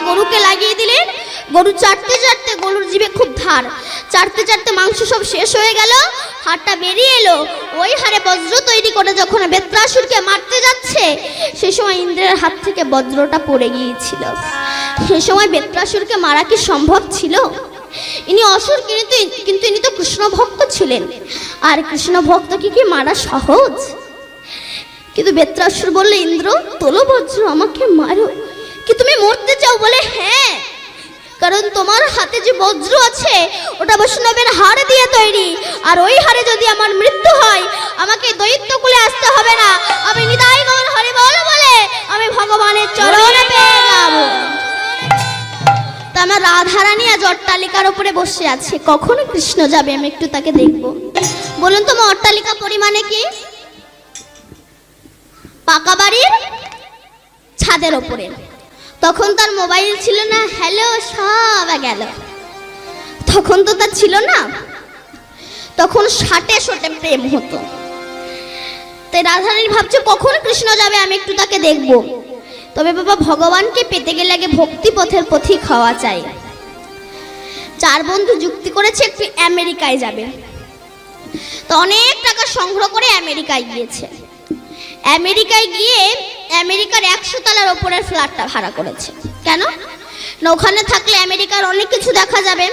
গরুকে লাগিয়ে দিলেন। গরু চাটতে চাটতে গরুর জিভে খুব ধার, চাটতে চাটতে মাংস সব শেষ হয়ে গেল, হাড়টা বেরিয়ে এলো। ওই হাড়ে বজ্র তৈরি করে যখন বেত্রাসুরকে মারতে যাচ্ছে, সে সময় ইন্দ্রের হাত থেকে বজ্রটা পড়ে গিয়েছিল। সে সময় বেত্রাসুরকে মারা কি সম্ভব ছিল? ইনি অসুর, কিন্তু ইনি তো কৃষ্ণ ভক্ত ছিলেন, আর কৃষ্ণ ভক্তকে কি মারা সহজ? কিন্তু বেত্রাসুর বললে, ইন্দ্র তোলো বজ্র, আমাকে মারো। কি তুমি মরতে চাও? বলে হ্যাঁ, কারণ তোমার হাতে যে বজ্র আছে ওটা বৈষ্ণবের হাড় দিয়ে তৈরি, আর ওই হাড়ে যদি আমার মৃত্যু হয় আমাকে দৈত্য কুলে আসতে হবে না, আমি নিতাই গৌর হরি বল বলে আমি ভগবানের চরণে পেয়ে যাব। তা আমার রাধারানী আজ অট্টালিকার উপরে বসে আছে, কখন কৃষ্ণ যাবে আমি একটু তাকে দেখব। বলুন তো অট্টালিকা পরিমাণে কি? পাকা বাড়ির ছাদের ওপরে। তখন তার মোবাইল ছিল না, হ্যালো সব গেল, তখন তো তার ছিল না, তখন ষাটে শোটে প্রেম হতো। তাই রাধারানী ভাবছে কখন কৃষ্ণ যাবে আমি একটু তাকে দেখব। তবে বাবা, ভগবানকে পেতে গেলে আগে ভক্তি পথের পথিক হওয়া চাই। চার বন্ধু যুক্তি করেছে একটু আমেরিকায় যাবে, তো অনেক টাকা সংগ্রহ করে আমেরিকায় গিয়েছে। আমেরিকায় গিয়ে আমেরিকার 100 তলার ওপরের ফ্ল্যাটটা ভাড়া করেছে। কেন না, ওখানে থাকলে আমেরিকার অনেক কিছু দেখা যাবে।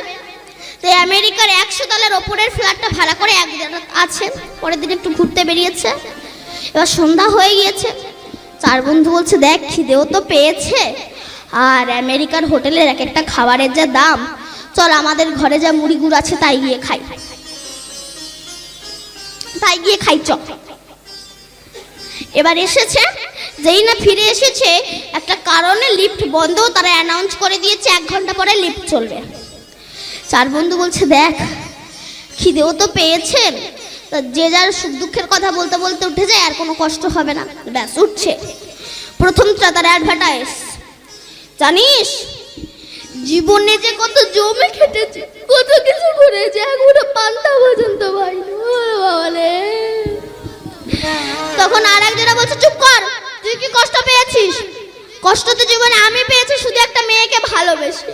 তো আমেরিকার 100 তলার ওপরের ফ্ল্যাটটা ভাড়া করে একদিন আছে, পরের দিন একটু ঘুরতে বেরিয়েছে। এবার সন্ধ্যা হয়ে গিয়েছে, চার বন্ধু বলছে দেখ খিদেও তো পেয়েছে, আর আমেরিকার হোটেলের এক একটা খাবারের যা দাম, চল আমাদের ঘরে যা মুড়ি গুড় আছে তাই গিয়ে খাই চল। এবার এসেছে, যেই না ফিরে এসেছে একটা কারণে লিফট বন্ধ, তারা অ্যানাউন্স করে দিয়েছে 1 ঘন্টা পরে লিফট চলবে। চার বন্ধু বলছে দেখ খিদেও তো পেয়েছে, যে যার সুখ দুঃখের কথা বলতে বলতে উঠে যায়, আর কোনো কষ্ট হবে না। ব্যাস উঠছে, প্রথম তার অ্যাডভার্টাইজ, জানিস জীবনে যে কত জমে খেটেছে, কত কিছু করেছে, এখনো পান্তা পর্যন্ত ভাই বলে। তখন আর একজনা বলছে চুপ কর, তুই কি কষ্ট পেয়েছিস? কষ্ট তো জীবনে আমি পেয়েছি, শুধু একটা মেয়েকে ভালোবেসে,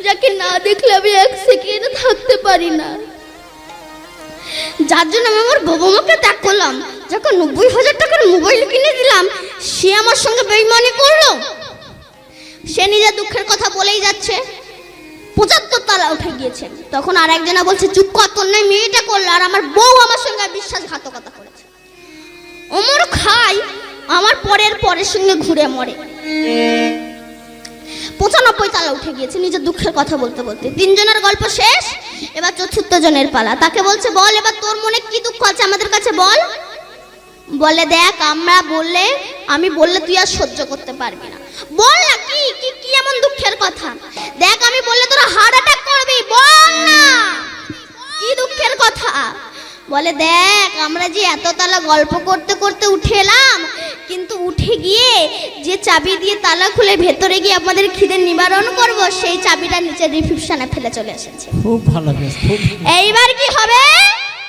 যাকে না দেখলে আমি 1 সেকেন্ড থাকতে পারি না, যার জন্য আমি আমার বাবা মাকে ত্যাগ করলাম, যাকে 90,000 টাকার মোবাইল কিনে দিলাম, সে আমার সঙ্গে বেইমানি করলো। সে নিজের দুঃখের কথা বলেই যাচ্ছে, 75 তলা উঠে গিয়েছে। তখন আর একজনা বলছে চুপ কর, তোর নয় মেয়েটা করলো, আর আমার বউ আমার সঙ্গে বিশ্বাসঘাতকতা করেছে, অমর খাই আমার পরের সঙ্গে ঘুরে মরে। 95 তলা উঠে গিয়েছে নিজের দুঃখের কথা বলতে বলতে। 3 জনের গল্প শেষ, এবার 4র্থ জনের পালা। তাকে বলছে বল এবার তোর মনে কি দুঃখ আছে আমাদের কাছে বল। বলে দেখ আমি বললে তুই আর সহ্য করতে পারবি না, বল না কি এমন দুঃখের কথা। দেখ আমি বললে তোরা হার্ট অ্যাটাক করবি, বল না কি দুঃখের কথা। বলে দেখ আমরা যে এত তালা গল্প করতে করতে উঠে এলাম, কিন্তু উঠে গিয়ে যে চাবি দিয়ে তালা খুলে ভেতরে গিয়ে আমাদের খিদে নিবারণ করব, সেই চাবিটা নিচে রিসেপশনে ফেলে চলে এসেছে। খুব ভালো বেশ, খুব এইবার কি হবে?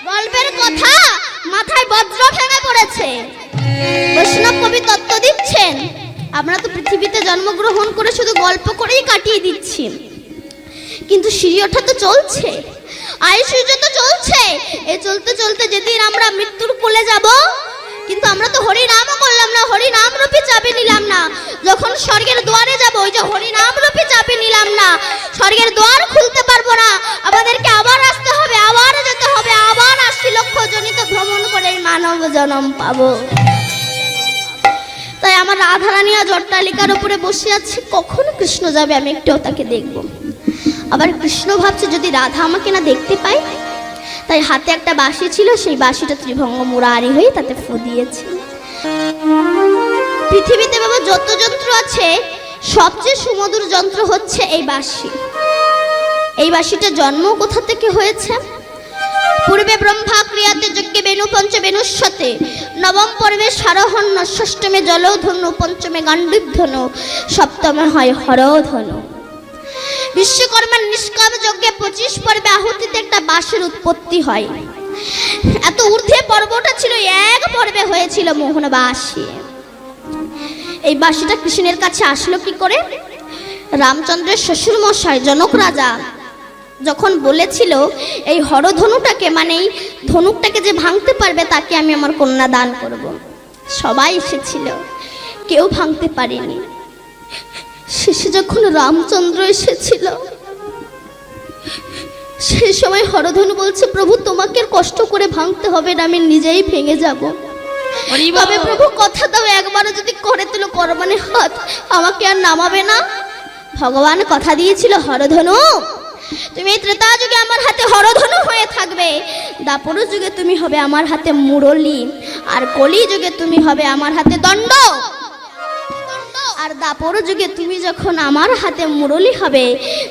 গল্পের কথা মাথায় বজ্র ভেঙে পড়েছে। বৈষ্ণব কবি তত্ত্ব দিচ্ছেন, আমরা তো পৃথিবীতে জন্মগ্রহণ করে শুধু গল্প করেই কাটিয়ে দিচ্ছি, কিন্তু সিঁড়ি ওঠা তো চলছে, আয়ুষ্য তো চলছে। এই চলতে চলতে যেদিন আমরা মৃত্যুর কোলে যাব, কিন্তু আমরা তো হরি নামও করলাম না, হরি নাম রূপী চাবি নিলাম না। যখন স্বর্গের দুয়ারে যাব, ওই যে হরি নাম রূপী চাবি নিলাম না, স্বর্গের দুয়ার খুলতে পারবো না, আমাদেরকে আবার আসতে হবে, আবার যেতে হবে, আবার 80 লক্ষ জনিত ভ্রমণ করে মানব জন্ম পাবো। তাই আমার রাধারানী আজ অট্টালিকার উপরে বসে আছে, কখন কৃষ্ণ যাবে আমি একটু তাকে দেখব। আবার কৃষ্ণ ভাবছে যদি রাধা আমাকে না দেখতে পায়, তাই হাতে একটা বাঁশি ছিল, সেই বাঁশিটা ত্রিভঙ্গ মুরারি হয়ে তাতে ফু দিয়েছে। পৃথিবীতে বাবা যত যন্ত্র আছে, সবচেয়ে সুমধুর যন্ত্র হচ্ছে এই বাঁশি। এই বাঁশিটা জন্ম কোথা থেকে হয়েছে? পূর্বে ব্রহ্মা ক্রিয়াতে যজ্ঞে বেণু পঞ্চ বেণুস্বতে, নবম পর্বে সারহন্য, ষষ্ঠমে জলধনু, পঞ্চমে গান্ডীবধনু, সপ্তমে হয় হরধনু। বিশ্বকর্মার নিষ্কাম যজ্ঞে 25 পর্বে আহুতিতে একটা বাঁশির উৎপত্তি হয়। এত ঊর্ধ্বে পর্বটা ছিল, 1 পর্বে হয়েছিল মোহন বাঁশি। এই বাঁশিটা কৃষ্ণের কাছে আসলো কি করে? রামচন্দ্রের শ্বশুর মশাই জনক রাজা যখন বলেছিল এই হরধনুটাকে মানে এই ধনুকটাকে যে ভাঙতে পারবে তাকে আমি আমার কন্যা দান করব, সবাই এসেছিল, কেউ ভাঙতে পারেনি। শেষে যখন রামচন্দ্র এসেছিল সেই সময় হরধনু বলছে, প্রভু তোমাকে কষ্ট করে ভাঙতে হবে না, আমি নিজেই ভেঙে যাব। তবে প্রভু কথা দাও, একবারও যদি করে তুলো করবানে হাত, আমাকে আর নামাবে না। ভগবান কথা দিয়েছিল, হরধনু তুমি ত্রেতা যুগে আমার হাতে হরধনু হয়ে থাকবে, দাপর যুগে তুমি হবে আমার হাতে মুরলি, আর কলি যুগে তুমি হবে আমার হাতে দণ্ড। আর দাপর যুগে তুমি যখন আমার হাতে মুরলি হবে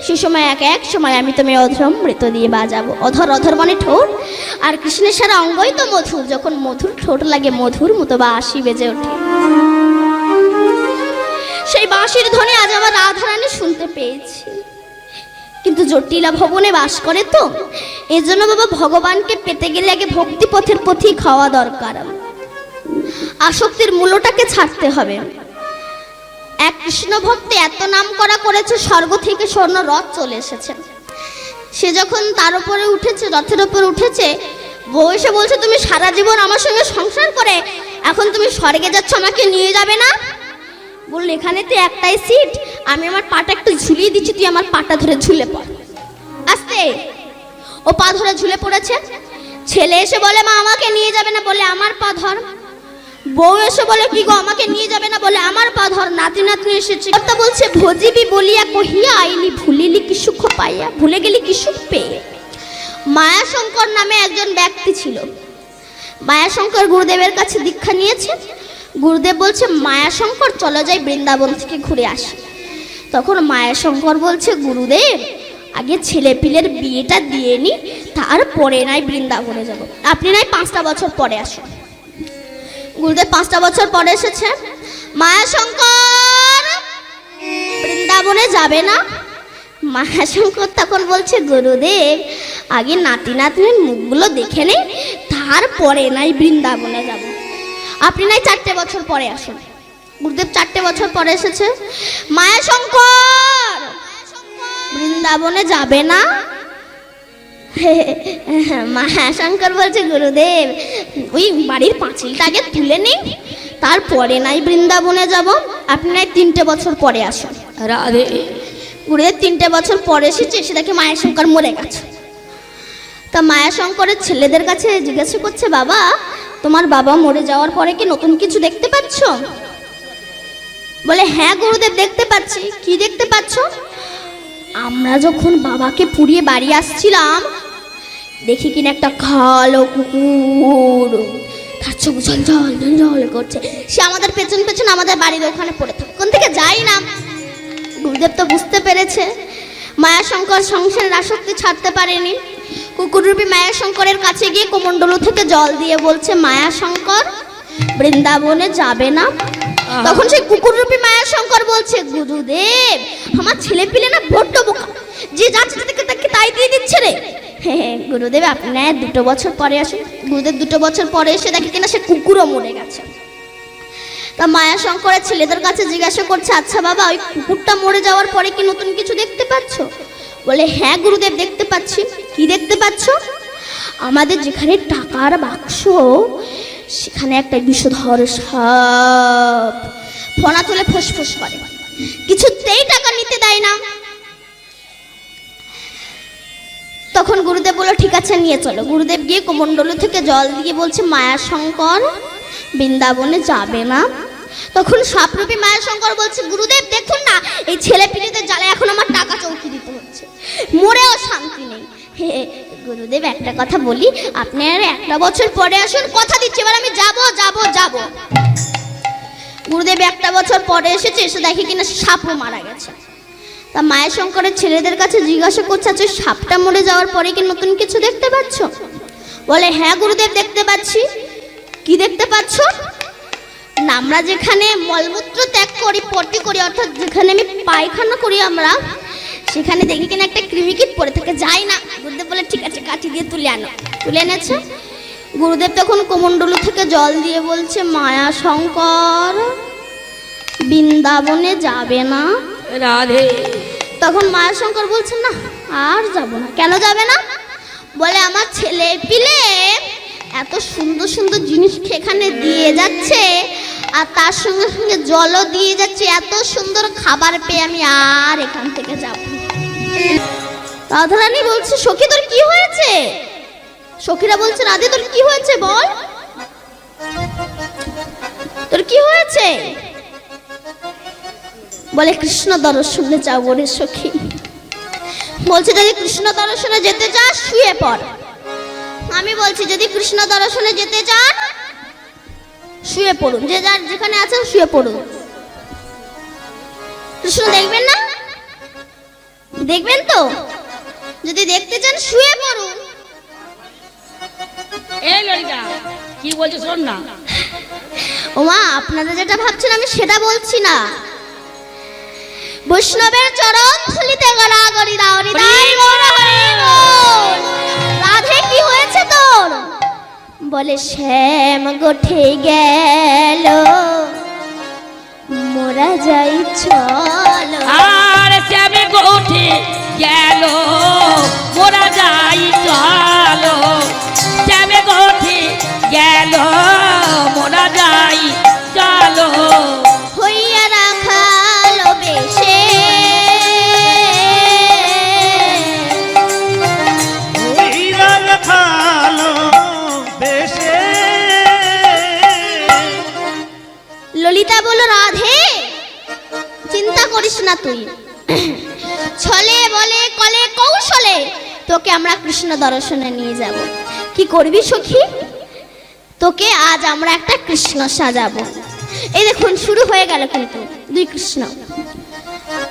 সে সময় এক সময় আমি তুমি অধরম মৃত দিয়ে বাজাবো। অধর অধর মানে ঠোঁট, আর কৃষ্ণের সারা অঙ্গই তো মধুর, যখন মধুর ঠোঁট লাগে মধুর মতো বাঁশি বেজে ওঠে। সেই বাঁশির ধ্বনি আজ আমার রাধারানী শুনতে পেয়েছি, কিন্তু জটিলা ভবনে বাস করে তো, এজন্য বাবা ভগবানকে পেতে গেলে আগে ভক্তি পথের পথিক হওয়া দরকার। আসক্তির মূলটাকে ছাড়তে হবে। এক কৃষ্ণ ভক্তি এত নাম করা করেছে, স্বর্গ থেকে স্বর্ণ রথ চলে এসেছে। সে যখন তার উপরে উঠেছে, রথের উপরে উঠেছে, বউ এসে বলছে তুমি সারা জীবন আমার সঙ্গে সংসার করে এখন তুমি স্বর্গে যাচ্ছ, আমাকে নিয়ে যাবে না? বলল এখানে তো একটাই সিট, আমি আমার পাটা একটু ঝুলিয়ে দিচ্ছি, তুই আমার পাটা ধরে ঝুলে পড়। আস্তে ও পা ধরে ঝুলে পড়েছে। ছেলে এসে বলে মা আমাকে নিয়ে যাবে না, বলে আমার পা ধর। বউ এসে বলে কি গো আমাকে নিয়ে যাবে না, বলে আমার পা ধর। নাতি নাতনি এসেছে, কথা বলছে ভজিবি বলিয়া কহিয়া আইলি, ভুলিলি কি সুখ পাইয়া, ভুলে গেলি কি সুখ পেয়ে। মায়াশঙ্কর নামে একজন ব্যক্তি ছিল। মায়াশঙ্কর গুরুদেবের কাছে দীক্ষা নিয়েছে। গুরুদেব বলছে মায়াশঙ্কর চলো যাই বৃন্দাবন থেকে ঘুরে আসি। তখন মায়াশঙ্কর বলছে গুরুদেব আগে ছেলে পিলের বিয়েটা দিয়ে নি, তারপরে নাই বৃন্দাবনে যাব, আপনি নাই 5টা বছর পরে আসুন। গুরুদেব 5টা বছর পরে এসেছে। মায়াশঙ্কর বৃন্দাবনে যাবে না? মায়াশঙ্কর তখন বলছে গুরুদেব আগে নাতি নাতনির মুখগুলো দেখে নেই, তারপরে নাই বৃন্দাবনে যাব, আপনি নাই 4টে বছর পরে আসুন। গুরুদেব 4টে বছর পরে এসেছে। মায়াশঙ্কর বৃন্দাবনে যাবে না? মায়াশঙ্কর বলছে গুরুদেব ওই বাড়ির পাঁচিলটা আগে তুলে নেই, তারপরে নাই বৃন্দাবনে যাব, আপনি নাই 3টে বছর পরে আসুন। রাধে। গুরুদেব 3টে বছর পরে এসেছে, এসে দেখে মায়াশঙ্কর মরে গেছে। তা মায়াশঙ্করের ছেলেদের কাছে জিজ্ঞাসা করছে বাবা তোমার বাবা মরে যাওয়ার পরে কি নতুন কিছু দেখতে পাচ্ছ? বলে হ্যাঁ গুরুদেব দেখতে পাচ্ছি। কি দেখতে পাচ্ছ? আমরা যখন বাবাকে পুড়িয়ে বাড়ি আসছিলাম দেখি কিনা একটা কালো কুকুর তার চোখ ঝলঝল ঝলঝল করছে, সে আমাদের পেছন পেছন আমাদের বাড়ির ওখানে পড়ে থাকে, কোন থেকে যাই না। গুরুদেব তো বুঝতে পেরেছে মায়াশঙ্কর সংসারের আসক্তি ছাড়তে পারেনি। কুকুররূপী মায়াশঙ্করের কাছে গিয়ে কমণ্ডলু থেকে জল দিয়ে বলছে মায়াশঙ্কর বৃন্দাবনে যাবে না? তখন সেই কুকুররূপী মায়াশঙ্কর বলছে গুরুদেব আমার ছেলে পিলে না বড্ড বোকা, যে যাচ্ছে তাকে তাই দিয়ে দিচ্ছে রে। হ্যাঁ গুরুদেব আপনি 2 বছর পরে আসুন। গুরুদেব 2 বছর পরে এসে দেখে কিনা সে কুকুরও মরে গেছে। তা মায়াশঙ্করের ছেলেদের কাছে জিজ্ঞাসা করছে আচ্ছা বাবা ওই কুকুরটা মরে যাওয়ার পরে কি নতুন কিছু দেখতে পাচ্ছ? বলে হ্যাঁ গুরুদেব দেখতে পাচ্ছি। কি দেখতে পাচ্ছ? আমাদের যেখানে টাকার বাক্স সেখানে একটা বিষধর সাপ ফনা তুলে ফোঁস করে, কিছুতেই টাকা নিতে দেয় না। তখন গুরুদেব বলল ঠিক আছে নিয়ে চলো। গুরুদেব গিয়ে কমণ্ডলু থেকে জল দিয়ে বলছে মায়াশঙ্কর বৃন্দাবনে যাবে না? তখন সাপরূপী মায়াশঙ্কর বলছে গুরুদেব দেখুন না এই ছেলে পিলেদের জ্বালা এখন আমার টাকা চৌকি দিতে হচ্ছে, মরেও শান্তি নেই। হে গুরুদেব একটা কথা বলি, আপনি আর 1টা বছর পরে আসুন, কথা দিচ্ছি এবার আমি যাব। গুরুদেব 1টা বছর পরে এসেছে, এসে দেখে কিনা সাপও মারা গেছে। তা মায়াশঙ্করের ছেলেদের কাছে জিজ্ঞাসা করছে আচ্ছা সাপটা মরে যাওয়ার পরে কি নতুন কিছু দেখতে পাচ্ছ? বলে হ্যাঁ গুরুদেব দেখতে পাচ্ছি। কি দেখতে পাচ্ছ? না আমরা যেখানে মলমূত্র ত্যাগ করি পটি করি অর্থাৎ যেখানে আমি পায়খানা করি আমরা সেখানে দেখি কিনা একটা কৃমিকীট পড়ে থাকে, যাই না। গুরুদেব বলে ঠিক আছে কাঠি দিয়ে তুলে আনো। তুলে এনেছে। গুরুদেব তখন কমণ্ডলু থেকে জল দিয়ে বলছে মায়াশঙ্কর বৃন্দাবনে যাবে না? রাধে। তখন মায়াশঙ্কর বলছেন না আর যাব না। কেন যাবে না? বলে আমার ছেলে পিলে এত সুন্দর সুন্দর জিনিস এখানে দিয়ে যাচ্ছে, আর তার সঙ্গে সঙ্গে জলও দিয়ে যাচ্ছে, এত সুন্দর খাবার পেয়ে আমি আর এখান থেকে যাব না। রাধারানী বলছে সখী তোর কি হয়েছে? সখীরা বলছে রাধে তোর কি হয়েছে বল, তোর কি হয়েছে? বলে কৃষ্ণ দর্শনে যাবো রে সখী। বলছে যদি কৃষ্ণ দর্শনে যেতে চাস শুয়ে পড়। আমি বলছি যদি কৃষ্ণ দর্শনে যেতে চান শুয়ে পড়ুন, যে যার যেখানে আছেন শুয়ে পড়ুন। কৃষ্ণ দেখবেন না? দেখবেন তো? যদি দেখতে চান শুয়ে পড়ুন। এই ললিতা কি বলছো শোন না। ওমা আপনারা যেটা ভাবছেন আমি সেটা বলছি না। বৈষ্ণবের চরণ ধুলিতে গড়াগড়ি দাও হৃদয় গৌর হরি বল। রাধে কি হয়েছে তোর? বলে শ্যাম গোঠে গেল মোরা যাই চলো। আর শ্যামে গোঠে গেল মোরা যাই চলো, শ্যামে গোঠে গেল মোরা যাই চলো। হইয়া রাখালো বেশে ললিতা বলো রাধে চিন্তা করিস না তুই, ছলে বলে কলে কৌশলে তোকে আমরা কৃষ্ণ দর্শনে নিয়ে যাব। কি করবি সখী? তোকে আজ আমরা একটা কৃষ্ণ সাজাবো। এই দেখুন শুরু হয়ে গেল কিন্তু দুই কৃষ্ণ।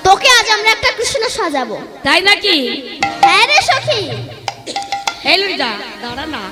তোকে আজ আমরা একটা কৃষ্ণ সাজাবো। তাই নাকি? হ্যাঁ রে সখী। এই ললিতা দাঁড়া না।